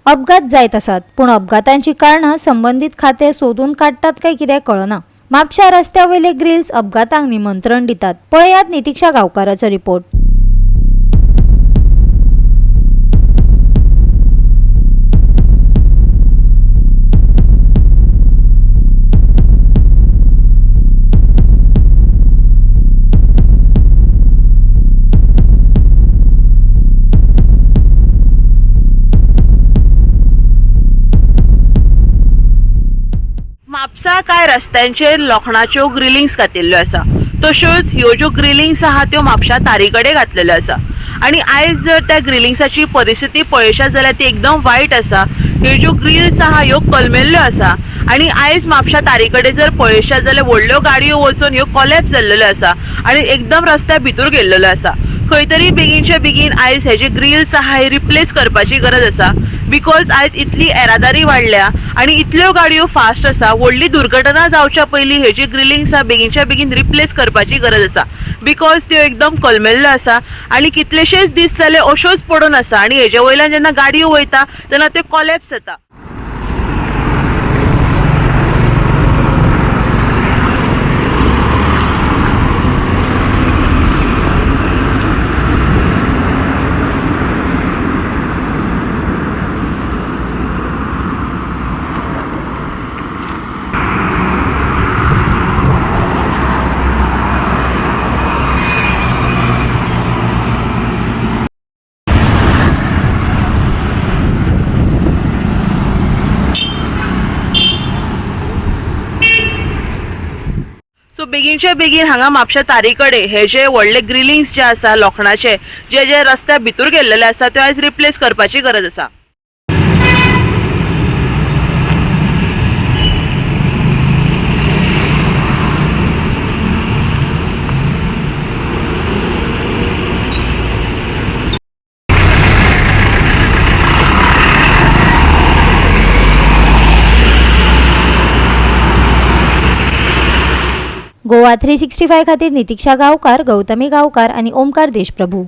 अपघात जायत आसात, पूण अपघातांची कारणां संबंधित खाते सोदून काडटात काय कितें कळना। म्हापशा रस्त्यावयले ग्रिल्स अपघातांक निमंत्रण दितात। पळयात नितीक्षा गांवकाराचो रिपोर्ट। म्हापसा कांय रस्त्यांचेर लोखणाच्यो ग्रिलिंग्स घातिल्ल्यो आसा। तश्योच ह्यो ज्यो ग्रिलिंग्स आहा त्यो म्हापशा तारीकडे घातलेल्यो आसा आनी आयज जर त्या ग्रिलिंग्साची परिस्थिती पळयशात जाल्यार ती एकदम वायट आसा। ह्यो ज्यो ग्रिल्स आहा ह्यो कलमेल्ल्यो आसा आनी आयज म्हापशा तारीकडे जर पळयशात जाल्यार व्हडल्यो गाडयो वचून ह्यो कोलॅप्स जाल्ल्यो आसा आनी एकदम रस्त्या भितर गेल्लेलो आसा। खंय तरी बेगीनचे बेगीन आयज हे जे ग्रिल्स आहा हे रिप्लेस करपाची गरज आसा, बिकॉज आयज इतली येरादारी वाडल्या आनी इतल्यो गाडयो फास्ट आसा। व्हडली दुर्घटना जावच्या पयलीं हे जे ग्रिलिंग्स आहा बेगीनच्या बेगीन रिप्लेस करपाची गरज आसा, बिकॉज त्यो एकदम कलमेल्ल्यो आसा आनी कितलेशेच दीस जाले अश्योच पडून आसा आनी हेजे वयल्यान जेन्ना गाडयो वयता तेन्ना त्यो कोलॅप्स जाता। सो बेगीनचे बेगीन हांगा म्हापशा तारीकडे हे जे व्हडले ग्रिलिंग्स जे आसा लोखणाचे जे जे रस्त्या भितर गेल्लेले आसा ते आयज रिप्लेस करपाची गरज आसा। गोवा 365 खातीर नितीक्षा गांवकार, गौतमी गांवकार आनी ओमकार देशप्रभू।